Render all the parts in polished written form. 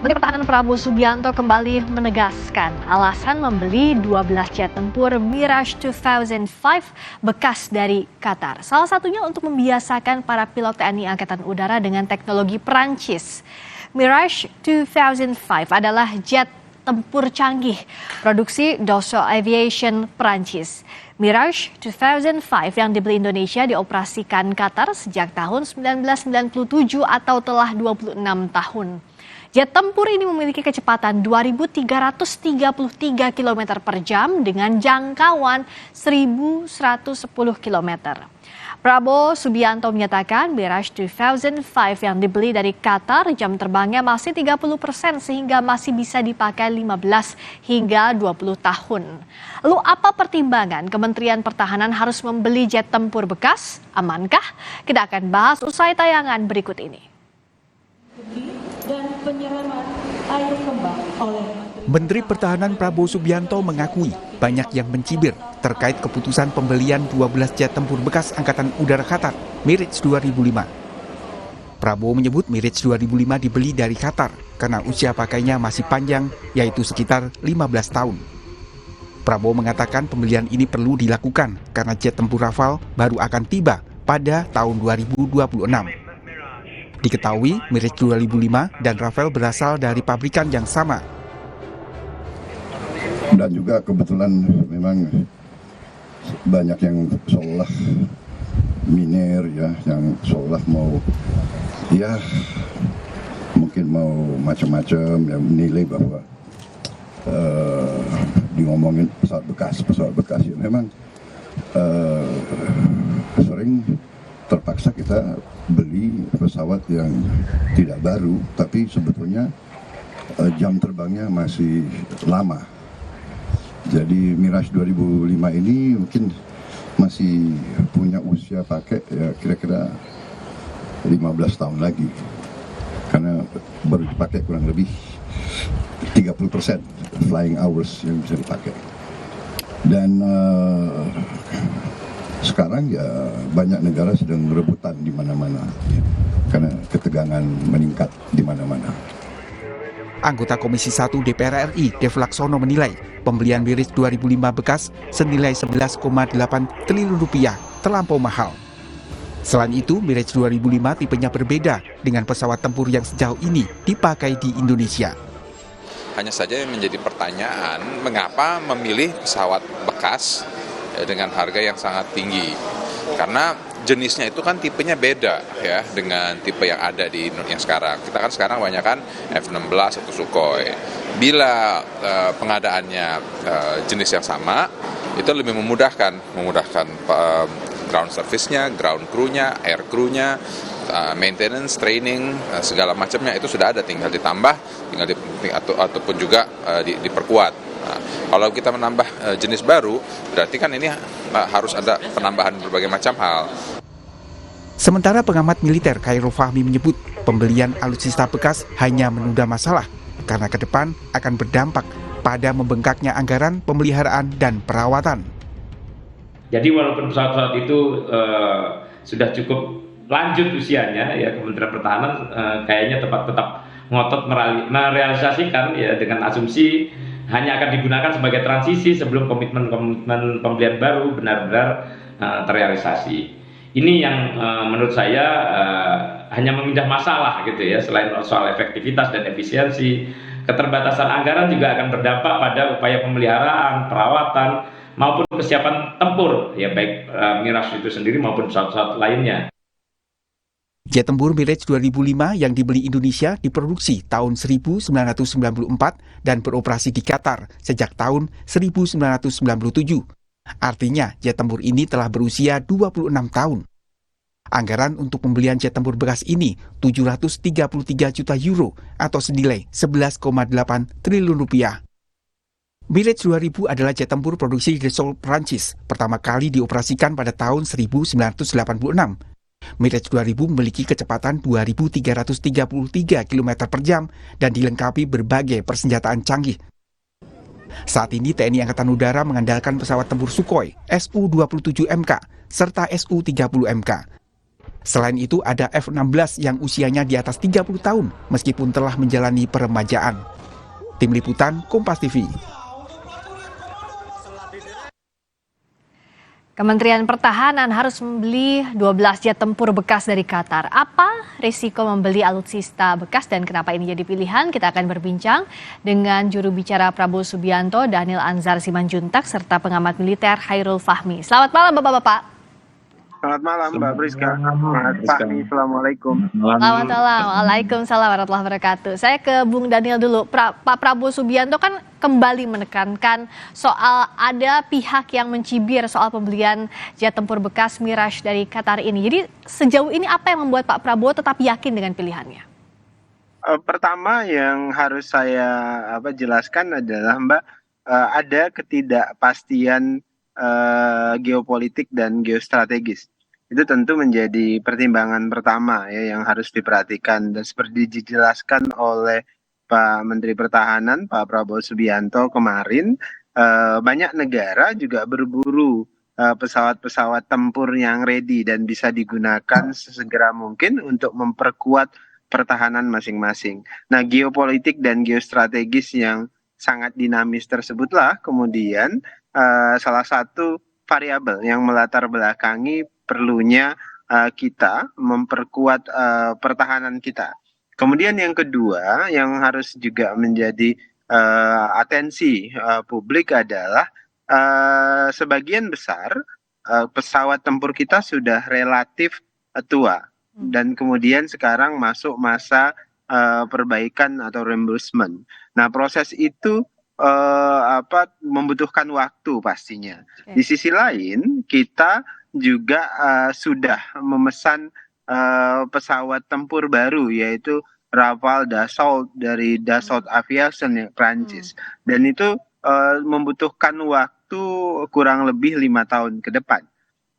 Menteri Pertahanan Prabowo Subianto kembali menegaskan alasan membeli 12 jet tempur Mirage 2005 bekas dari Qatar. Salah satunya untuk membiasakan para pilot TNI Angkatan Udara dengan teknologi Perancis. Mirage 2005 adalah jet tempur canggih produksi Dassault Aviation Perancis. Mirage 2005 yang dibeli Indonesia dioperasikan Qatar sejak tahun 1997 atau telah 26 tahun. Jet tempur ini memiliki kecepatan 2.333 km per jam dengan jangkauan 1.110 km. Prabowo Subianto menyatakan Mirage 2005 yang dibeli dari Qatar jam terbangnya masih 30% sehingga masih bisa dipakai 15 hingga 20 tahun. Lalu apa pertimbangan Kementerian Pertahanan harus membeli jet tempur bekas? Amankah? Kita akan bahas usai tayangan berikut ini. Dan penyiraman air kembang oleh Menteri Pertahanan Prabowo Subianto mengakui banyak yang mencibir terkait keputusan pembelian 12 jet tempur bekas Angkatan Udara Qatar, Mirage 2005. Prabowo menyebut Mirage 2005 dibeli dari Qatar karena usia pakainya masih panjang, yaitu sekitar 15 tahun. Prabowo mengatakan pembelian ini perlu dilakukan karena jet tempur Rafale baru akan tiba pada tahun 2026. Diketahui Mirage 2005 dan Rafale berasal dari pabrikan yang sama. Dan juga kebetulan memang banyak yang seolah miner ya, yang seolah mau ya mungkin mau macam-macam yang menilai bahwa diomongin pesawat bekas ya memang sering terpaksa kita beli pesawat yang tidak baru, tapi sebetulnya jam terbangnya masih lama. Jadi Mirage 2005 ini mungkin masih punya usia pakai ya kira-kira 15 tahun lagi. Karena baru dipakai kurang lebih 30% flying hours yang bisa dipakai. Dan sekarang ya banyak negara sedang rebutan di mana-mana karena ketegangan meningkat di mana-mana. Anggota Komisi 1 DPR RI, Dev Laksono menilai pembelian Mirage 2005 bekas senilai 11,8 triliun rupiah terlampau mahal. Selain itu, Mirage 2005 tipenya berbeda dengan pesawat tempur yang sejauh ini dipakai di Indonesia. Hanya saja yang menjadi pertanyaan, mengapa memilih pesawat bekas dengan harga yang sangat tinggi, karena jenisnya itu kan tipenya beda ya dengan tipe yang ada di yang sekarang. Kita kan sekarang banyak kan F-16 atau Sukhoi. Bila pengadaannya jenis yang sama, itu lebih memudahkan ground service-nya, ground crew-nya, air crew-nya, maintenance, training, segala macamnya itu sudah ada, tinggal ditambah, ataupun juga diperkuat. Nah, kalau kita menambah jenis baru, berarti kan ini harus ada penambahan berbagai macam hal. Sementara pengamat militer Khairul Fahmi menyebut pembelian alutsista bekas hanya menunda masalah karena ke depan akan berdampak pada membengkaknya anggaran pemeliharaan dan perawatan. Jadi walaupun pesawat-pesawat itu sudah cukup lanjut usianya, ya Kementerian Pertahanan kayaknya tetap ngotot merealisasikan ya dengan asumsi hanya akan digunakan sebagai transisi sebelum komitmen pembelian baru benar-benar terrealisasi. Ini yang menurut saya hanya memindah masalah gitu ya. Selain soal efektivitas dan efisiensi, keterbatasan anggaran juga akan berdampak pada upaya pemeliharaan, perawatan maupun kesiapan tempur ya, baik Mirage itu sendiri maupun pesawat-pesawat lainnya. Jet tempur Mirage 2005 yang dibeli Indonesia diproduksi tahun 1994 dan beroperasi di Qatar sejak tahun 1997. Artinya, jet tempur ini telah berusia 26 tahun. Anggaran untuk pembelian jet tempur bekas ini 733 juta euro atau senilai 11,8 triliun rupiah. Mirage 2000 adalah jet tempur produksi Dassault Perancis, pertama kali dioperasikan pada tahun 1986. Mirage 2000 memiliki kecepatan 2.333 km per jam dan dilengkapi berbagai persenjataan canggih. Saat ini TNI Angkatan Udara mengandalkan pesawat tempur Sukhoi Su-27MK serta Su-30MK. Selain itu ada F-16 yang usianya di atas 30 tahun meskipun telah menjalani peremajaan. Tim Liputan, Kompas TV. Kementerian Pertahanan harus membeli 12 jet tempur bekas dari Qatar. Apa risiko membeli alutsista bekas dan kenapa ini jadi pilihan? Kita akan berbincang dengan juru bicara Prabowo Subianto, Daniel Anzar Simanjuntak, serta pengamat militer Hairul Fahmi. Selamat malam Bapak-Bapak. Selamat malam Mbak Priska. Selamat Fahmi, Assalamualaikum. Selamat malam, Waalaikumsalam warahmatullahi wabarakatuh. Saya ke Bung Daniel dulu. Pak Prabowo Subianto kan kembali menekankan soal ada pihak yang mencibir soal pembelian jet tempur bekas Mirage dari Qatar ini. Jadi sejauh ini apa yang membuat Pak Prabowo tetap yakin dengan pilihannya? Pertama yang harus saya jelaskan adalah Mbak, ada ketidakpastian geopolitik dan geostrategis. Itu tentu menjadi pertimbangan pertama ya yang harus diperhatikan, dan seperti dijelaskan oleh Pak Menteri Pertahanan Pak Prabowo Subianto kemarin, banyak negara juga berburu pesawat-pesawat tempur yang ready dan bisa digunakan sesegera mungkin untuk memperkuat pertahanan masing-masing. Nah, geopolitik dan geostrategis yang sangat dinamis tersebutlah kemudian salah satu variabel yang melatar belakangi perlunya kita memperkuat pertahanan kita. Kemudian yang kedua yang harus juga menjadi atensi publik adalah sebagian besar pesawat tempur kita sudah relatif tua dan kemudian sekarang masuk masa perbaikan atau reimbursement. Nah, proses itu membutuhkan waktu pastinya. Di sisi lain kita juga sudah memesan pesawat tempur baru yaitu Rafale Dassault dari Dassault Aviation Prancis, dan itu membutuhkan waktu kurang lebih 5 tahun ke depan.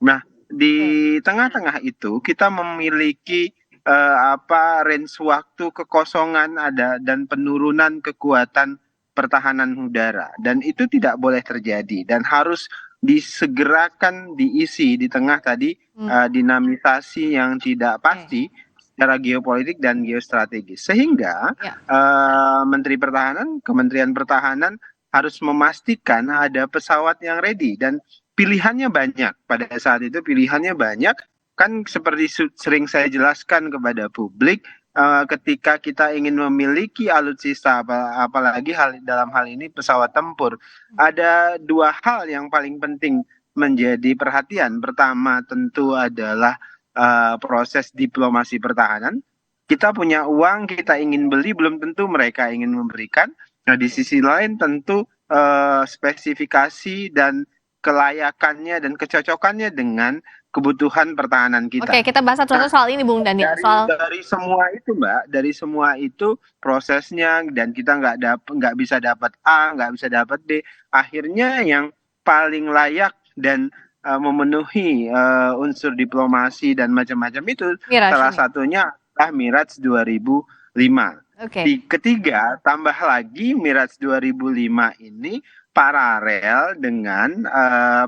Nah, di tengah-tengah itu kita memiliki range waktu kekosongan ada dan penurunan kekuatan pertahanan udara, dan itu tidak boleh terjadi dan harus disegerakan diisi di tengah tadi dinamisasi yang tidak pasti secara geopolitik dan geostrategis, sehingga Menteri Pertahanan, Kementerian Pertahanan harus memastikan ada pesawat yang ready, dan pilihannya banyak. Pada saat itu pilihannya banyak, kan seperti sering saya jelaskan kepada publik, ketika kita ingin memiliki alutsista, apalagi dalam hal ini pesawat tempur, ada dua hal yang paling penting menjadi perhatian. Pertama tentu adalah proses diplomasi pertahanan. Kita punya uang, kita ingin beli, belum tentu mereka ingin memberikan. Nah, di sisi lain tentu spesifikasi dan kelayakannya dan kecocokannya dengan kebutuhan pertahanan kita. Oke, kita bahas satu-satu soal ini, Bung Daniel. Dari semua itu, Mbak, dari semua itu prosesnya, dan kita nggak bisa dapat A, nggak bisa dapat D. Akhirnya yang paling layak dan memenuhi unsur diplomasi dan macam-macam itu, salah satunya adalah Mirage 2005. Ketiga, tambah lagi Mirage 2005 ini paralel dengan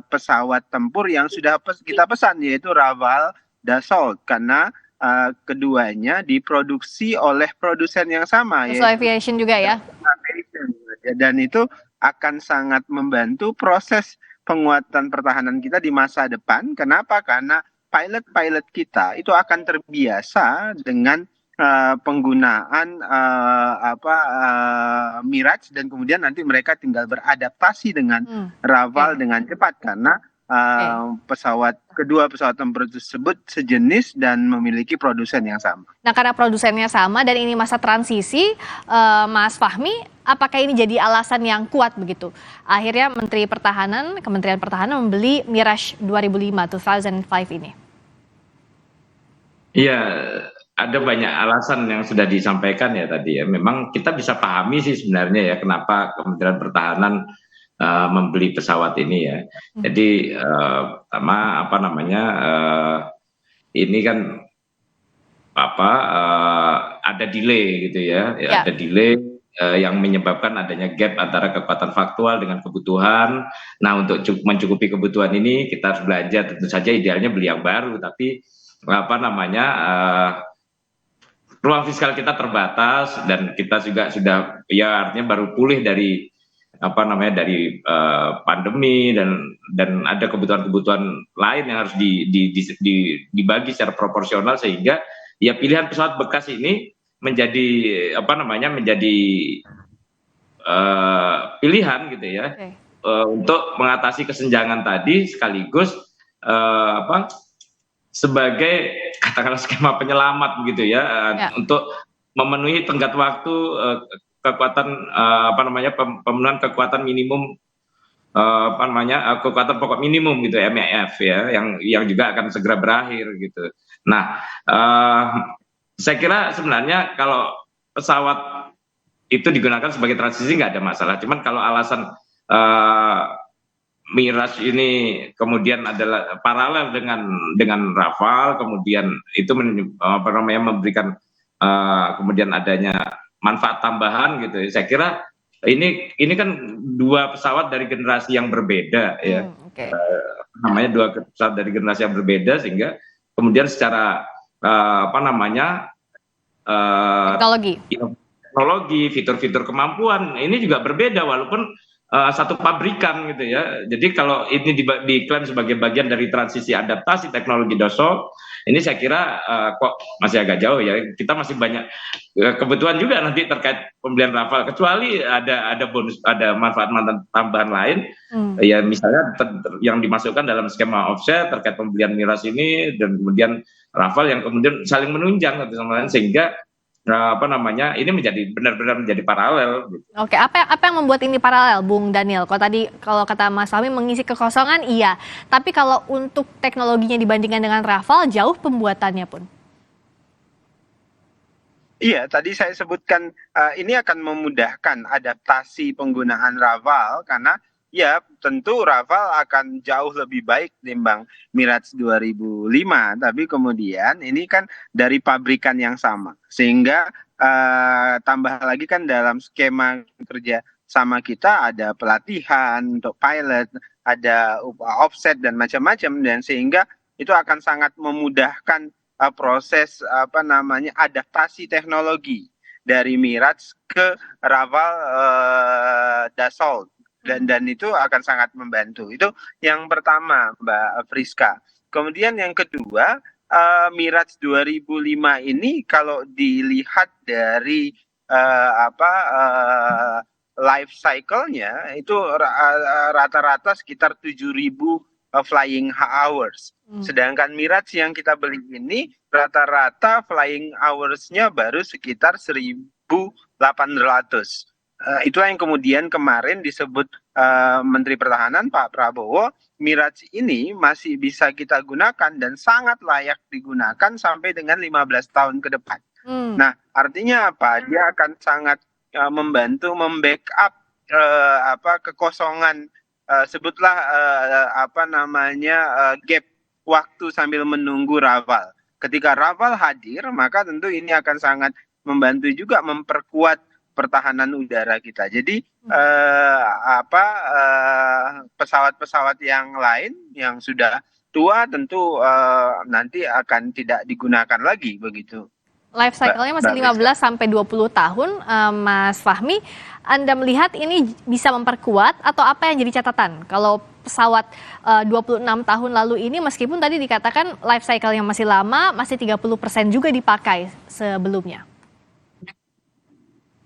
pesawat tempur yang sudah kita pesan, yaitu Rafale Dassault, karena keduanya diproduksi oleh produsen yang sama, Dassault Aviation juga ya. Dan itu akan sangat membantu proses penguatan pertahanan kita di masa depan. Kenapa? Karena pilot-pilot kita itu akan terbiasa dengan penggunaan Mirage, dan kemudian nanti mereka tinggal beradaptasi dengan Rafale dengan cepat, karena kedua pesawat tempur tersebut sejenis dan memiliki produsen yang sama. Nah, karena produsennya sama dan ini masa transisi, Mas Fahmi, apakah ini jadi alasan yang kuat begitu? Akhirnya Kementerian Pertahanan membeli Mirage 2005 ini. Iya, ada banyak alasan yang sudah disampaikan ya tadi ya. Memang kita bisa pahami sih sebenarnya ya kenapa Kementerian Pertahanan membeli pesawat ini ya. Jadi pertama ini kan ada delay gitu ya. Ada delay yang menyebabkan adanya gap antara kekuatan faktual dengan kebutuhan. Nah, untuk mencukupi kebutuhan ini kita harus belanja, tentu saja idealnya beli yang baru, tapi apa namanya ruang fiskal kita terbatas dan kita juga sudah ya artinya baru pulih dari apa namanya dari pandemi dan ada kebutuhan-kebutuhan lain yang harus dibagi secara proporsional, sehingga ya pilihan pesawat bekas ini menjadi apa namanya menjadi pilihan gitu ya. Oke. Untuk mengatasi kesenjangan tadi, sekaligus apa sebagai katakanlah skema penyelamat begitu ya, Ya. untuk memenuhi tenggat waktu kekuatan apa namanya pemenuhan kekuatan minimum apa namanya kekuatan pokok minimum gitu MEF ya, yang juga akan segera berakhir gitu. Nah, saya kira sebenarnya kalau pesawat itu digunakan sebagai transisi nggak ada masalah. Cuman kalau alasan Mirage ini kemudian adalah paralel dengan Rafale, kemudian itu apa namanya memberikan kemudian adanya manfaat tambahan gitu. Saya kira ini kan dua pesawat dari generasi yang berbeda ya. Oke. Namanya dua pesawat dari generasi yang berbeda, sehingga kemudian secara apa namanya teknologi, fitur-fitur kemampuan ini juga berbeda walaupun satu pabrikan gitu ya. Jadi kalau ini diklaim sebagai bagian dari transisi adaptasi teknologi Dassault, ini saya kira kok masih agak jauh ya. Kita masih banyak kebutuhan juga nanti terkait pembelian Rafale, kecuali ada bonus, ada manfaat tambahan lain ya, misalnya yang dimasukkan dalam skema offset terkait pembelian Mirage ini, dan kemudian Rafale yang kemudian saling menunjang satu sama lain, sehingga apa namanya ini menjadi benar-benar menjadi paralel. Oke, apa yang membuat ini paralel, Bung Daniel? Kalau kata Mas Fahmi mengisi kekosongan, iya. Tapi kalau untuk teknologinya dibandingkan dengan Rafale, jauh pembuatannya pun. Iya, tadi saya sebutkan ini akan memudahkan adaptasi penggunaan Rafale, karena ya tentu Rafale akan jauh lebih baik timbang Mirage 2005, tapi kemudian ini kan dari pabrikan yang sama, sehingga tambah lagi kan dalam skema kerja sama kita ada pelatihan untuk pilot, ada offset dan macam-macam, dan sehingga itu akan sangat memudahkan proses apa namanya adaptasi teknologi dari Mirage ke Rafale Dassault. Dan itu akan sangat membantu. Itu yang pertama, Mbak Friska. Kemudian yang kedua, Mirage 2005 ini kalau dilihat dari life cycle-nya itu rata-rata sekitar 7.000 flying hours. Sedangkan Mirage yang kita beli ini rata-rata flying hours-nya baru sekitar 1.800. Itulah yang kemudian kemarin disebut Menteri Pertahanan Pak Prabowo, Mirage ini masih bisa kita gunakan dan sangat layak digunakan sampai dengan 15 tahun ke depan. Nah, artinya apa? Dia akan sangat membantu membackup kekosongan, sebutlah gap waktu sambil menunggu Rafale. Ketika Rafale hadir, maka tentu ini akan sangat membantu juga memperkuat pertahanan udara kita. Jadi pesawat-pesawat yang lain yang sudah tua tentu nanti akan tidak digunakan lagi begitu. Life cycle-nya masih 15 sampai 20 tahun, Mas Fahmi. Anda melihat ini bisa memperkuat atau apa yang jadi catatan? Kalau pesawat 26 tahun lalu ini meskipun tadi dikatakan life cycle-nya masih lama, masih 30% juga dipakai sebelumnya.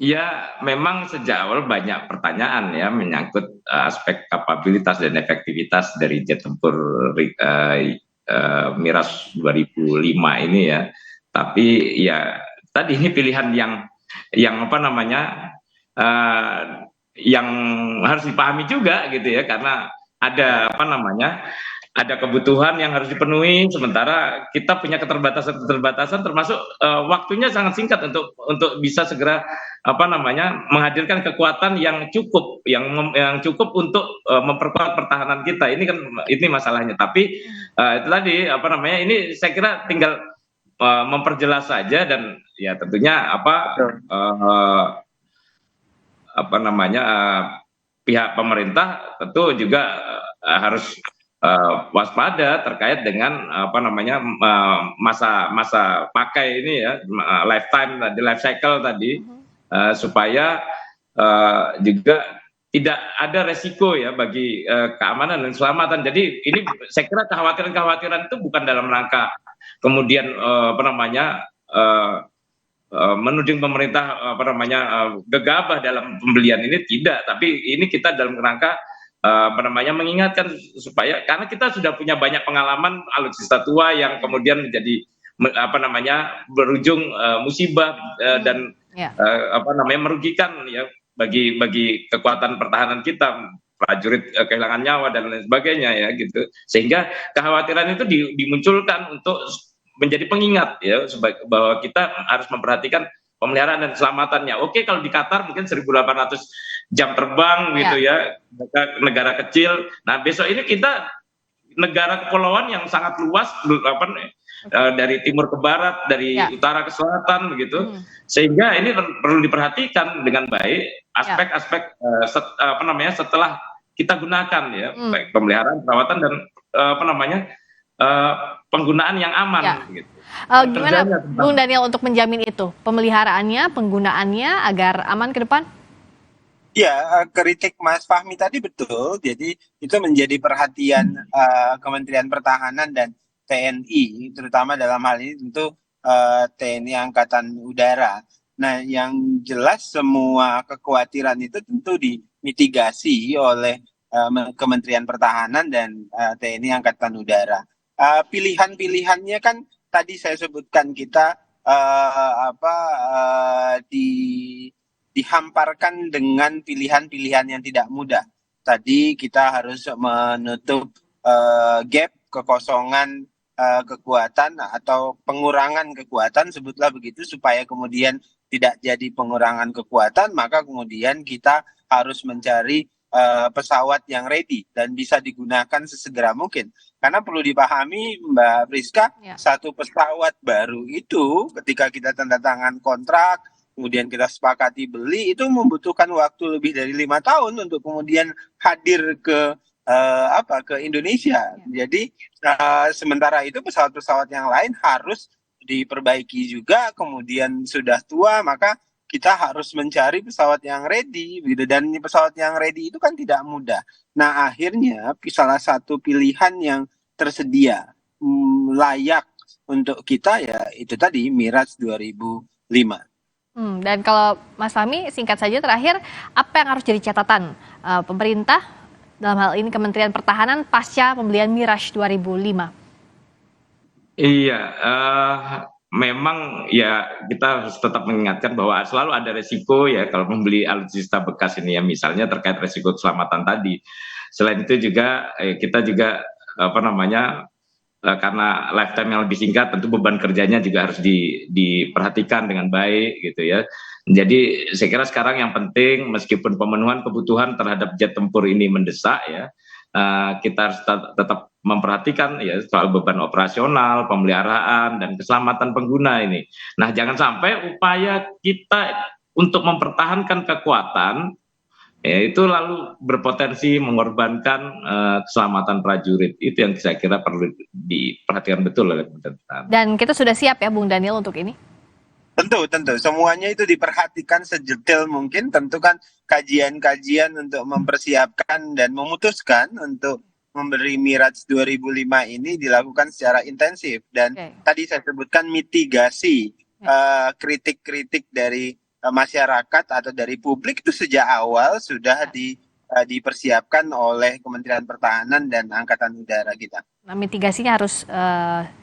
Ya, memang sejak awal banyak pertanyaan ya menyangkut aspek kapabilitas dan efektivitas dari jet tempur Mirage 2005 ini ya. Tapi ya tadi ini pilihan yang apa namanya yang harus dipahami juga gitu ya, karena ada apa namanya ada kebutuhan yang harus dipenuhi, sementara kita punya keterbatasan termasuk waktunya sangat singkat untuk bisa segera apa namanya menghadirkan kekuatan yang cukup untuk memperkuat pertahanan kita. Ini masalahnya. Tapi itu tadi apa namanya ini saya kira tinggal memperjelas saja, dan ya tentunya pihak pemerintah tentu juga harus waspada terkait dengan masa pakai ini ya, lifetime tadi, life cycle tadi, supaya juga tidak ada resiko ya bagi keamanan dan keselamatan. Jadi ini saya kira kekhawatiran itu bukan dalam rangka kemudian menuding pemerintah gegabah dalam pembelian ini, tidak, tapi ini kita dalam rangka mengingatkan supaya, karena kita sudah punya banyak pengalaman alutsista tua yang kemudian menjadi berujung musibah dan merugikan ya bagi kekuatan pertahanan kita, prajurit kehilangan nyawa dan lain sebagainya ya gitu, sehingga kekhawatiran itu dimunculkan untuk menjadi pengingat ya bahwa kita harus memperhatikan pemeliharaan dan keselamatannya. Oke, kalau di Qatar mungkin 1.800 jam terbang gitu ya, negara kecil. Nah, besok ini kita negara kepulauan yang sangat luas, dari timur ke barat, dari utara ke selatan begitu. Sehingga ini perlu diperhatikan dengan baik aspek-aspek setelah kita gunakan ya, baik pemeliharaan, perawatan dan penggunaan yang aman gitu. Gimana Bung Daniel untuk menjamin itu, pemeliharaannya, penggunaannya agar aman ke depan? Ya, kritik Mas Fahmi tadi betul. Jadi itu menjadi perhatian Kementerian Pertahanan dan TNI, terutama dalam hal ini tentu TNI Angkatan Udara. Nah, yang jelas semua kekhawatiran itu tentu dimitigasi oleh Kementerian Pertahanan dan TNI Angkatan Udara. Pilihan-pilihannya kan tadi saya sebutkan, kita dihamparkan dengan pilihan-pilihan yang tidak mudah. Tadi kita harus menutup gap, kekosongan kekuatan atau pengurangan kekuatan, sebutlah begitu, supaya kemudian tidak jadi pengurangan kekuatan, maka kemudian kita harus mencari pesawat yang ready dan bisa digunakan sesegera mungkin. Karena perlu dipahami Mbak Priska, satu pesawat baru itu ketika kita tanda tangan kontrak, kemudian kita sepakati beli, itu membutuhkan waktu lebih dari 5 tahun untuk kemudian hadir ke Indonesia. Jadi sementara itu pesawat-pesawat yang lain harus diperbaiki juga, kemudian sudah tua, maka kita harus mencari pesawat yang ready, gitu. Dan pesawat yang ready itu kan tidak mudah. Nah, akhirnya salah satu pilihan yang tersedia layak untuk kita ya itu tadi Mirage 2005. Dan kalau Mas Fahmi, singkat saja terakhir, apa yang harus jadi catatan pemerintah dalam hal ini Kementerian Pertahanan pasca pembelian Mirage 2005? Iya, memang ya kita harus tetap mengingatkan bahwa selalu ada resiko ya kalau membeli alutsista bekas ini ya, misalnya terkait resiko keselamatan tadi. Selain itu juga kita juga karena lifetime yang lebih singkat, tentu beban kerjanya juga harus diperhatikan dengan baik gitu ya. Jadi saya kira sekarang yang penting, meskipun pemenuhan kebutuhan terhadap jet tempur ini mendesak ya, kita harus tetap memperhatikan ya soal beban operasional, pemeliharaan dan keselamatan pengguna ini. Nah, jangan sampai upaya kita untuk mempertahankan kekuatan ya itu lalu berpotensi mengorbankan keselamatan prajurit. Itu yang saya kira perlu diperhatikan betul oleh pemerintah. Dan kita sudah siap ya Bung Daniel untuk ini? Tentu, semuanya itu diperhatikan sedetail mungkin. Tentu kan kajian-kajian untuk mempersiapkan dan memutuskan untuk memberi Mirage 2005 ini dilakukan secara intensif. Dan tadi saya sebutkan mitigasi kritik-kritik dari masyarakat atau dari publik itu sejak awal sudah dipersiapkan oleh Kementerian Pertahanan dan Angkatan Udara kita. Nah, mitigasinya harus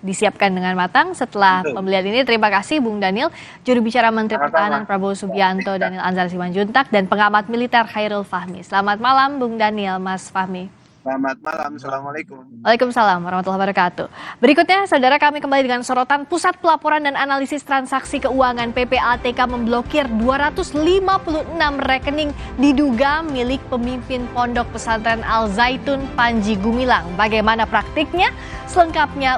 disiapkan dengan matang setelah pembelian ini. Terima kasih Bung Daniel, juru bicara Menteri Pertahanan Prabowo Subianto, Daniel Anzar Simanjuntak, dan pengamat militer Khairul Fahmi. Selamat malam Bung Daniel, Mas Fahmi. Selamat malam, Assalamualaikum. Waalaikumsalam warahmatullahi wabarakatuh. Berikutnya, saudara, kami kembali dengan sorotan Pusat Pelaporan dan Analisis Transaksi Keuangan PPATK memblokir 256 rekening diduga milik pemimpin Pondok Pesantren Al Zaitun Panji Gumilang. Bagaimana praktiknya? Selengkapnya